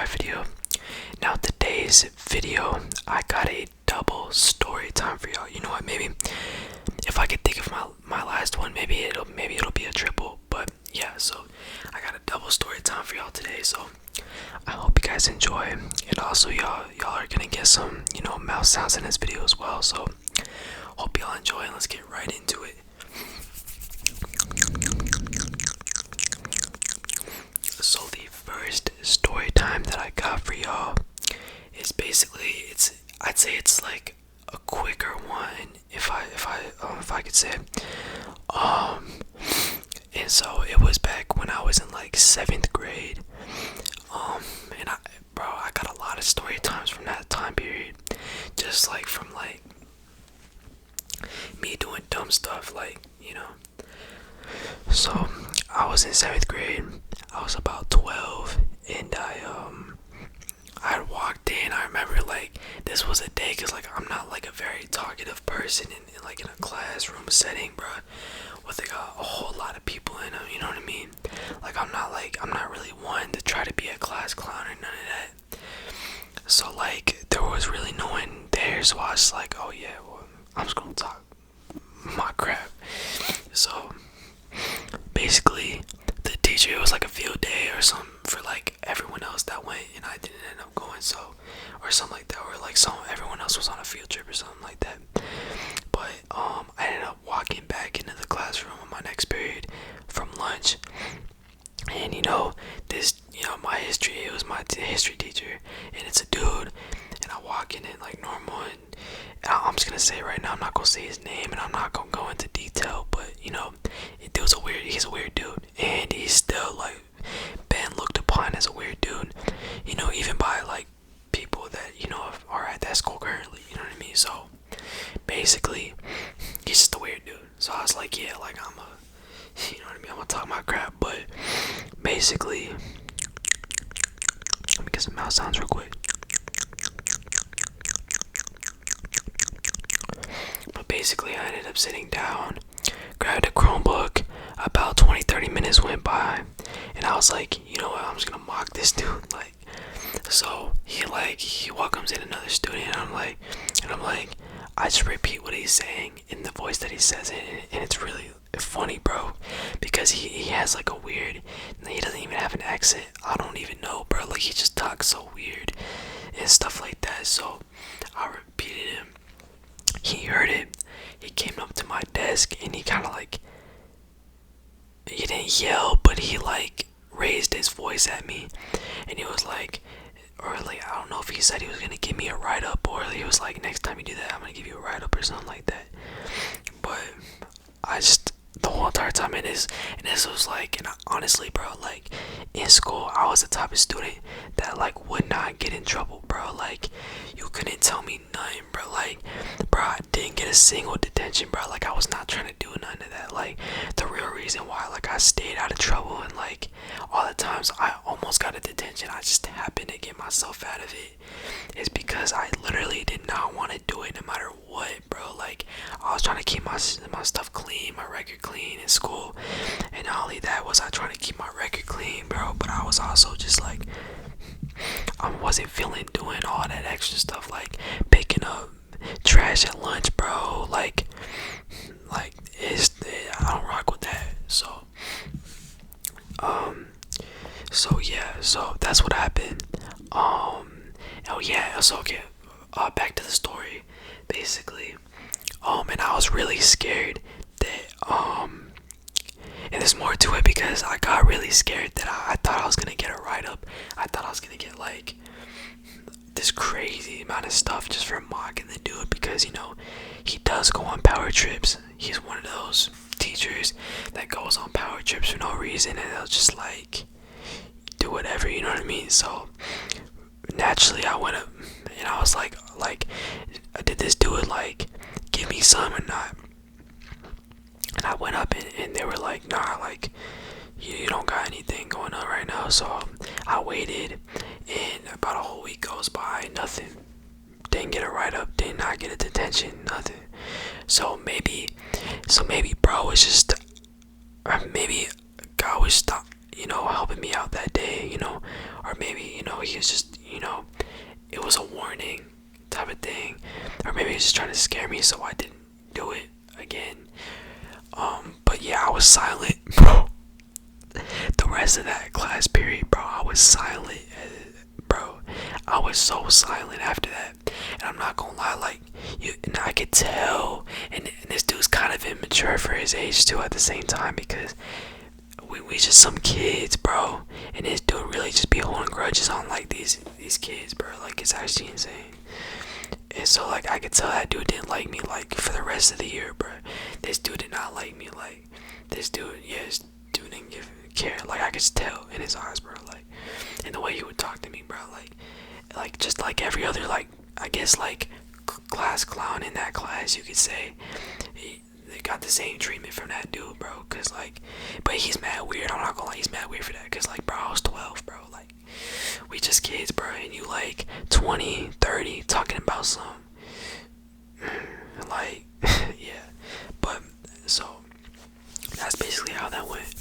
video. Now today's video, I got a double story time for y'all. You know what? Maybe if I could think of my last one, maybe it'll be a triple. But yeah, so I got a double story time for y'all today. So I hope you guys enjoy, and also y'all are gonna get some mouse sounds in this video as well. So hope y'all enjoy, and let's get right into it. So the first story time that I got for y'all is basically I'd say it's like a quicker one if I could say. And so it was back when I was in like 7th grade. And I got a lot of story times from that time period. Just like from like me doing dumb stuff, So I was in 7th grade. I was about 12, and I walked in. I remember like this was a day, cause like I'm not like a very talkative person in like in a classroom setting, bro, with like a whole lot of people in them. You know what I mean? Like I'm not really one to try to be a class clown or none of that. So like there was really no one there, so I was like, oh yeah, well, I'm just gonna talk my crap. So basically the teacher, it was like a field day or something for like everyone else that went, and I didn't end up going, so, or something like that, or like everyone else was on a field trip or something like that. But I ended up walking back into the classroom on my next period from lunch, and this my history, it was my history teacher, and it's a dude, and I walk in like normal, and I'm just gonna say right now, I'm not gonna say his name, and I'm not gonna go into detail, but he's a weird dude, and he's still like been looked upon as a weird dude, even by like people that are at that school currently, you know what I mean? So basically he's just a weird dude. So I was like, yeah, like I'm gonna talk my crap. But basically, let me get some mouse sounds real quick. But basically I ended up sitting down, grabbed a Chromebook. About 20-30 minutes went by, and I was like, you know what, I'm just gonna mock this dude. Like, so he welcomes in another student, and I'm like, I just repeat what he's saying in the voice that he says it, and it's really funny, bro, because he has like a weird, he doesn't even have an accent. I don't even know, bro. Like, he just talks so weird and stuff like that. So I repeated him. He heard it. He came up to my desk, and he kind of like, he didn't yell, but he like raised his voice at me, and he was like, or like, I don't know if he said he was gonna give me a write up, or he was like, next time you do that, I'm gonna give you a write up or something like that. But I just, the whole entire time, and this was like, and honestly, bro, like in school, I was the type of student that like would not get in trouble, bro. Like, you couldn't tell me nothing, bro. Like, bro, I didn't get a single detention, bro. Like, I was not trying to do none of that. Like, the real reason why like I stayed out of trouble, and like all the times I almost got a detention, I just happened to get myself out of it, is because I literally did not want to do it no matter what, bro. Like, I was trying to keep my stuff clean, my record clean in school, and not only that was I trying to keep my record clean, bro, but I was also just like, I wasn't feeling doing all that extra stuff, like picking up trash at lunch, bro. Like I don't rock with that. So yeah, so that's what happened. Oh yeah, so okay, back to the story, basically. And I was really scared that and there's more to it, because I got really scared that I thought I was gonna get a write up. I thought I was gonna get like this crazy amount of stuff just for mocking the dude, because he does go on power trips. He's one of those teachers that goes on power trips for no reason, and they'll just like do whatever, you know what I mean? So naturally I went up, and I was like, did this dude like give me some or not? And I went up, and they were like, nah, like you don't got anything going on right now. So I waited, and about a whole week goes by, nothing. Didn't get a write up, did not get a detention, nothing. So maybe bro, it's just, or maybe God was helping me out that day, or maybe, you know, he was just, you know, it was a warning type of thing, or maybe he was just trying to scare me so I didn't do it again. But yeah, I was silent, bro. The rest of that class period, bro, I was silent, bro. I was so silent after that, and I'm not gonna lie, like, and I could tell, and this dude's kind of immature for his age too at the same time, because we just some kids, bro, and this dude really just be holding grudges on like these kids, bro. Like, it's actually insane. And so, like, I could tell that dude didn't like me, like, for the rest of the year, bro. This dude did not like me, like, this dude, yeah, this dude didn't care. Like, I could just tell in his eyes, bro, like, and the way he would talk to me, bro, like just like every other, like, I guess, like, class clown in that class, you could say. They got the same treatment from that dude, bro, cause, like, but he's mad weird, I'm not gonna lie, he's mad weird for that, cause, like, bro, I was 12, bro, like, we just kids, bro, and you, like, 20, 30, talking about some, like, yeah, but, so, that's basically how that went.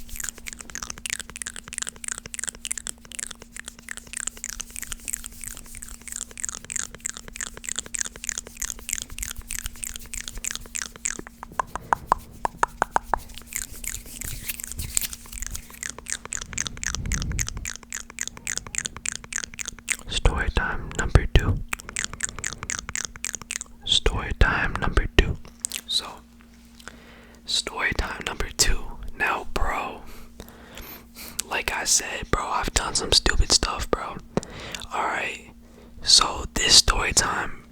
Story time number 2. Story time number 2. So, story time number 2. Now, bro, like I said, bro, I've done some stupid stuff, bro. Alright, so this story time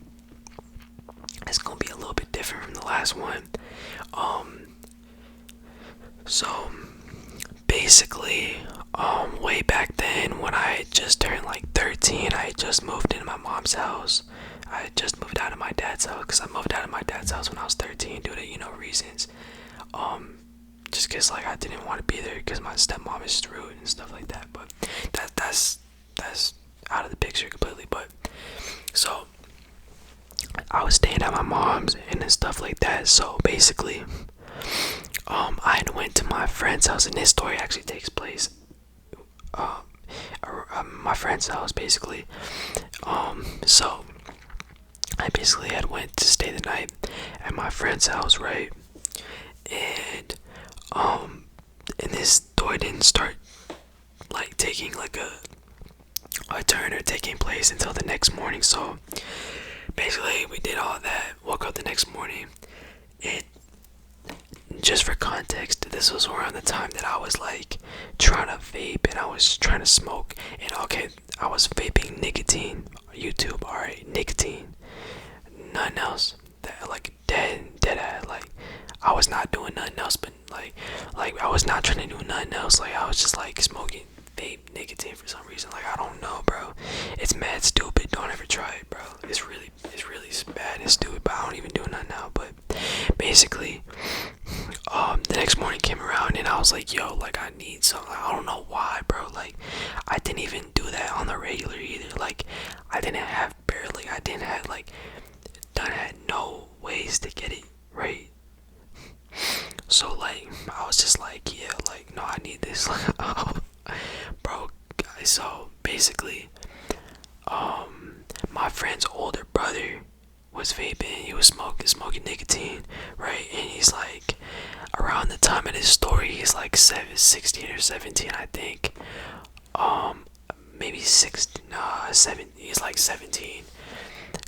is gonna be a little bit different from the last one. So basically, way back then when I had just turned like 13, I had just moved into my mom's house. I had just moved out of my dad's house, because I moved out of my dad's house when I was 13 due to, you know, reasons. Just because, like, I didn't want to be there because my stepmom is rude and stuff like that. But that's out of the picture completely. But so I was staying at my mom's and stuff like that. So basically, I had went to my friend's house, and this story actually takes place my friend's house, basically. So I basically had went to stay the night at my friend's house, right? And this story didn't start like taking like a turn or taking place until the next morning. So basically, we did all that, woke up the next morning, and just for context, this was around the time that I was like trying to vape and I was trying to smoke. And okay, I was vaping nicotine. YouTube, alright, nicotine, nothing else. That, like, dead ass. Like, I was not doing nothing else, but like I was not trying to do nothing else. Like, I was just like smoking vape nicotine for some reason. Like, I don't know, bro. It's mad stupid. Don't ever try it, bro. It's really bad and stupid. But I don't even do nothing now. But basically, the next morning came around and I was like, yo, like, I need some. Like, I don't know why, bro. Like, I didn't even do that on the regular either. Like, I didn't have like, done had no ways to get it right. So, like, I was just like, yeah, like, no, I need this. Bro, guys, so basically, my friend's older brother was vaping. He was smoking nicotine, right? And he's like, around the time of this story, he's like 16 or 17, I think. Maybe 7. He's like 17,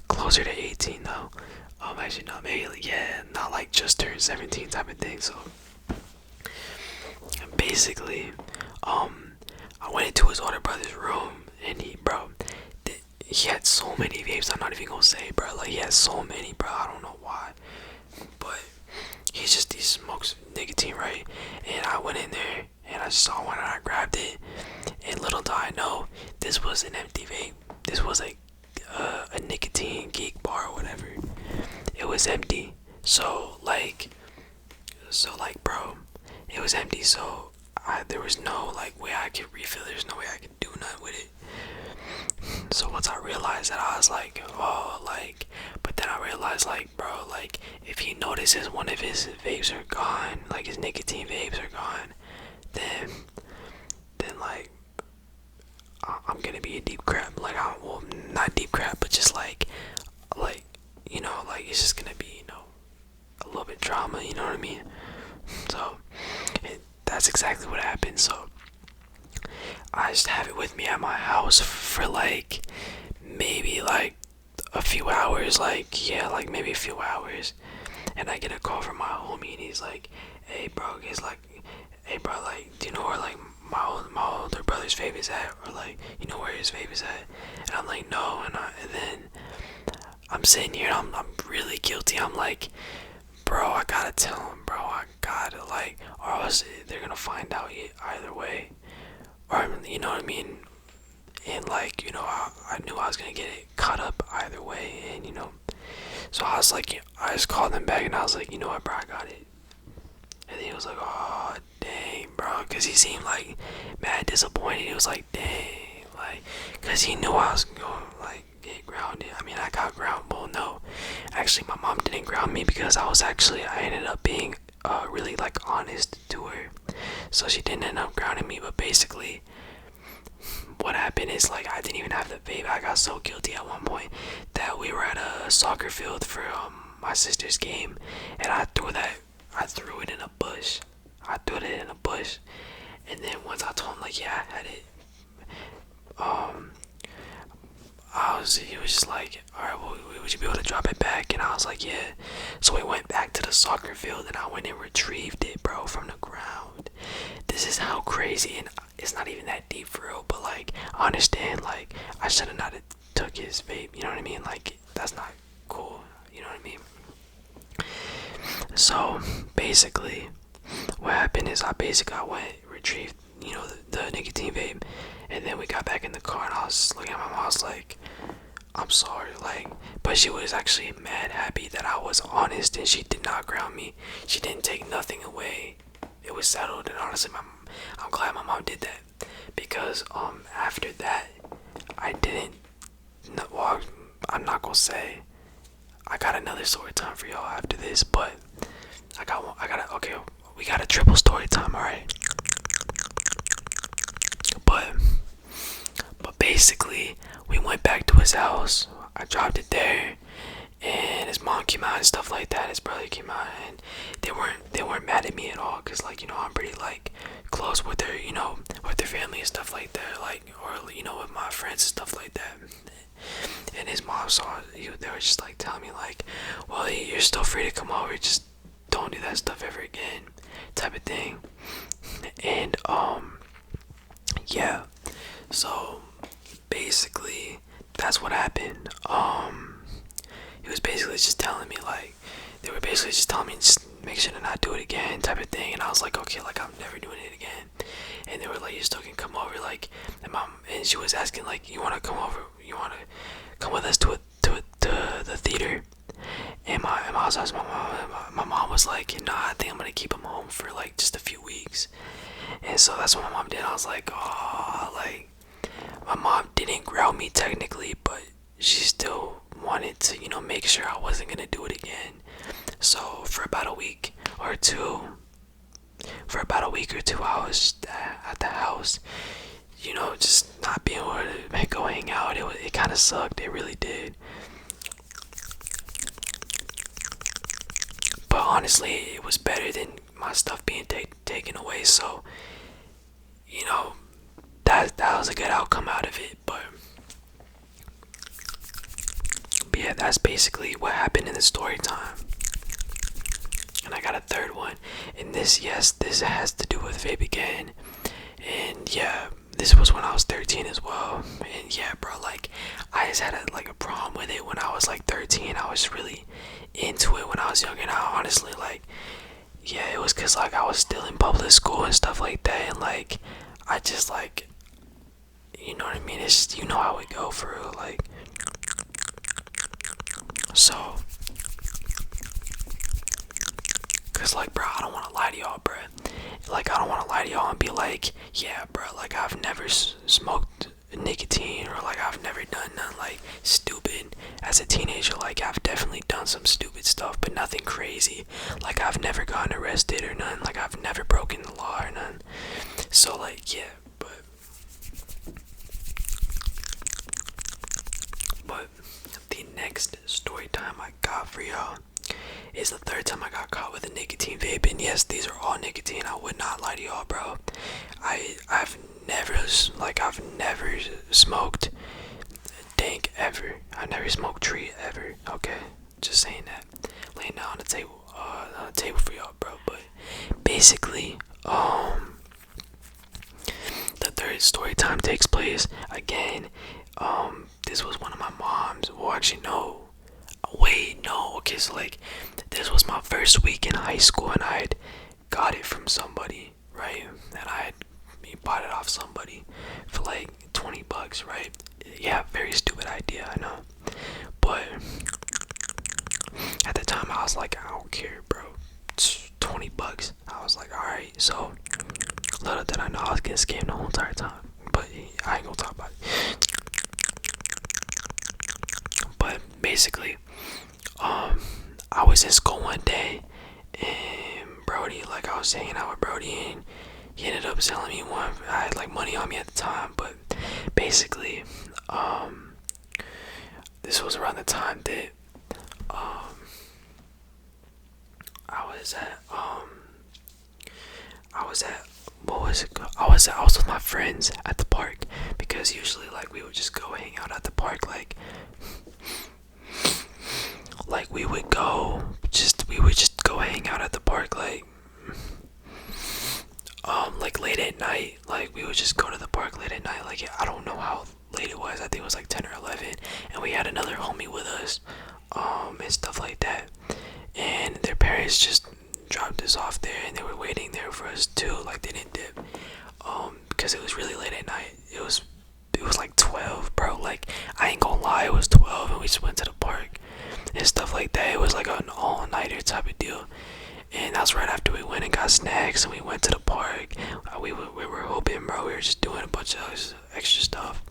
closer to 18 though. Actually, no, maybe, like, yeah, not like just turned 17 type of thing. So basically, I went into his older brother's room, and he had so many vapes. I'm not even gonna say, bro. Like, he had so many, bro. I don't know why, but he smokes nicotine, right? And I went in there and I saw one and I grabbed it. And little did I know, this was an empty vape. This was like a nicotine geek bar or whatever. It was empty. So like, bro, it was empty. So there was no like way I could refill. There's no way I could do nothing with it. So once I realized that, I was like, oh, like, but then I realized, like, bro, like, if he notices one of his vapes are gone, like his nicotine vapes are gone, then like, I'm gonna be a deep crap. Like, well, not deep crap, but just like, like it's just gonna be, a little bit drama. You know what I mean? So, that's exactly what happened. So, I just have it with me at my house for like maybe like a few hours. Like, yeah, like maybe a few hours. And I get a call from my homie, and he's like, "Hey, bro," he's like, "Hey, bro, like, do you know where like my older brother's vape is at, or like, you know where his vape is at?" And I'm like, "No," and then I'm sitting here, and I'm really guilty. I'm like, "Bro, I gotta tell him, bro. I gotta like, or else they're gonna find out either way, or you know what I mean." And like, I knew I was gonna get it caught up either way, and so I was like, I just called him back, and I was like, "You know what, bro, I got it." And then he was like, "Oh, dang, bro," because he seemed like mad disappointed. He was like, "Dang," like, because he knew I was going like get grounded. I mean, I got grounded. Well, no, actually, my mom didn't ground me because I ended up being really like honest to her, so she didn't end up grounding me. But basically, what happened is like I didn't even have the vape. I got so guilty at one point that we were at a soccer field for my sister's game, and I threw it in a bush. I threw it in a bush, and then once I told him like, yeah, I had it, um, he was just like, "All right, well, would you be able to drop it back?" And I was like, "Yeah." So we went back to the soccer field, and I went and retrieved it, bro, from the ground. This is how crazy, and it's not even that deep for real, but like, I understand, like, I should have not have took his vape, you know what I mean? Like, that's not cool, you know what I mean? So basically, what happened is I went retrieved, the nicotine vape, and then we got back in the car, and I was looking at my mom. I was like, "I'm sorry," like, but she was actually mad happy that I was honest, and she did not ground me. She didn't take nothing away. It was settled, and honestly, I'm glad my mom did that, because after that, I didn't. Well, I'm not gonna say. I got another story time for y'all after this, but okay, we got a triple story time, alright? But basically, we went back to his house. I dropped it there, and his mom came out and stuff like that. His brother came out, and they weren't mad at me at all, cause like, I'm pretty like close with their with their family and stuff like that, like, or with my friends and stuff like that. And his mom saw it. They were just like telling me like, "Well, you're still free to come over. Just don't do that stuff ever again," type of thing. And yeah. So basically, that's what happened. He was basically just telling me like, they were basically just telling me just make sure to not do it again, type of thing. And I was like, "Okay, like I'm never doing it again." And they were like, "You still can come over," like, and she was asking like, "You wanna come over? You wanna come with us to the theater?" And my mom was like, "Nah, I think I'm gonna keep him home for like just a few weeks." And so that's what my mom did. I was like, "Oh," like, my mom didn't ground me technically, but she still wanted to, make sure I wasn't gonna do it again. So for about a week or two, I was at the house, just not being able to go hang out. It kind of sucked. It really did. But honestly, it was better than my stuff being taken away. So, that was a good outcome out of it. But yeah, that's basically what happened in the story time. And I got a third one. And this has to do with vape again. And yeah, this was when I was 13 as well. And yeah, bro, like, I just had a problem with it when I was like 13. I was really into it when I was younger. And I honestly, like, yeah, it was cause like I was still in public school and stuff like that. And like, I just like, you know what I mean? It's just, how it go for real. Like, so, cause like, bro, I don't want to lie to y'all, bro. Like, I don't want to lie to y'all and be like, "Yeah, bro, like, I've never smoked nicotine," or like, "I've never done nothing like stupid as a teenager." Like, I've definitely done some stupid stuff, but nothing crazy. Like, I've never gotten arrested or nothing. Like, I've never broken the law or nothing. So like, yeah, but third time I got caught with a nicotine vape, and yes, these are all nicotine. I would not lie to y'all, bro. I've never smoked dank ever. I never smoked tree ever. Okay, just saying that. Laying down on the table for y'all, bro. But basically, the third story time takes place again. This was one of my mom's. Well, actually, no. Wait, no. Okay, so like, this was my first week in high school, and I had got it from somebody, right? And I had bought it off somebody for like $20, right? Yeah, very stupid idea, I know. But at the time, I was like, I don't care, bro. It's $20. I was like, alright. So little did I know I was getting scammed the whole entire time. But I ain't gonna talk about it. But basically, I was in school one day, and Brody, like, I was hanging out with Brody, and he ended up selling me one. I had like money on me at the time, but basically, this was around the time that I was with my friends at the park, because usually like we would just go hang out at the park, like we would just go hang out at the park, like late at night. Like we would just go to the park late at night. Like, I don't know how late it was. I think it was like 10 or 11, and we had another homie with us, and stuff like that. And their parents just dropped us off there, and they were waiting there for us too. Like, they didn't dip, because it was really late at night. It was like 12, bro. Like, I ain't gonna lie, it was 12, and we just went to the park and stuff like that. It was like an all-nighter type of deal. And that's right after we went and got snacks, and we went to the park. We were hoping, bro. We were just doing a bunch of extra stuff.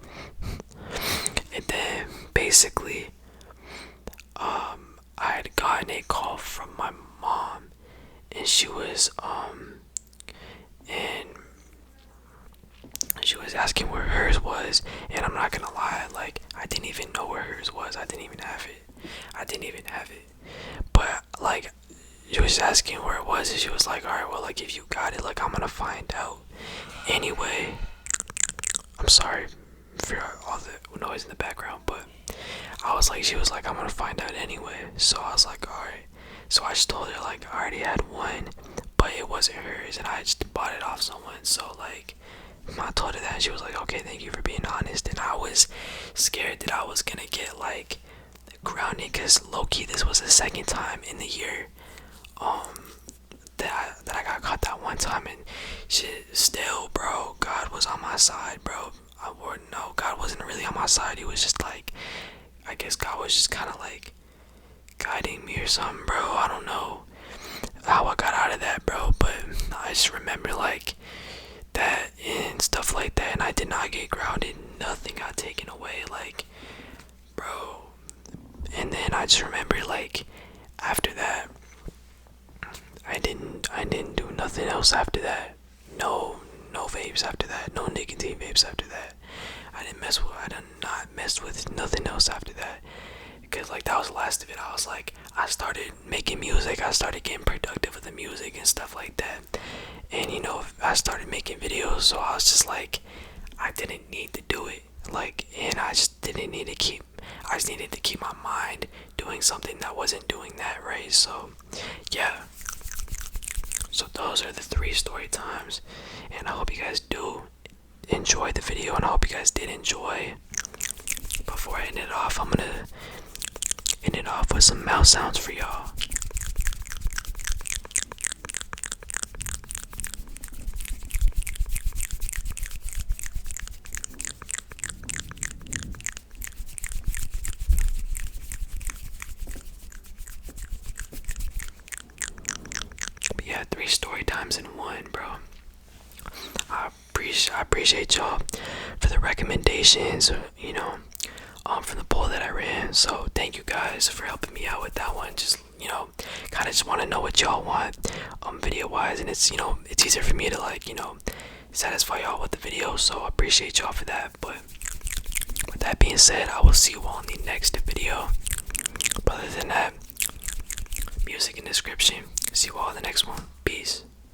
And then basically, I had gotten a call from my mom, and she was asking where hers was. And I'm not gonna lie, like, I didn't even know where hers was. I didn't even have it. But like, she was asking where it was, and she was like, alright, well, like, if you got it, like, I'm gonna find out anyway. I'm sorry for all the noise in the background, but she was like, I'm gonna find out anyway. So I was like, alright. So I just told her, like, I already had one, but it wasn't hers, and I just bought it off someone. So like, I told her that, and she was like, okay, thank you for being honest. And I was scared that I was gonna get like grounded, because low-key, this was the second time in the year that I got caught that one time. And shit, still, bro, God was on my side, bro. God wasn't really on my side. He was just like, I guess God was just kind of like guiding me or something, bro. I don't know how I got out of that, bro, but I just remember like that and stuff like that, and I did not get grounded. Nothing got taken away, like, bro. And then I just remember, like, after that, I didn't do nothing else after that. No vapes after that. No nicotine vapes after that. I did not mess with nothing else after that. Because, like, that was the last of it. I started making music. I started getting productive with the music and stuff like that. And, I started making videos. So I was just like, I didn't need to do it. Like, and I just needed to keep my mind doing something that wasn't doing that, right? So, yeah. So those are the 3 story times, and I hope you guys do enjoy the video, and I hope you guys did enjoy. Before I end it off, I'm gonna end it off with some mouse sounds for y'all. But yeah, 3 story times in one, bro. I appreciate y'all for the recommendations, from the poll that I ran. So thank you guys for helping me out with that one. Just, kind of just want to know what y'all want, video wise, and it's easier for me to, like, satisfy y'all with the video. So I appreciate y'all for that. But with that being said, I will see you all in the next video. But other than that, music in this description. See you all in the next one. Peace.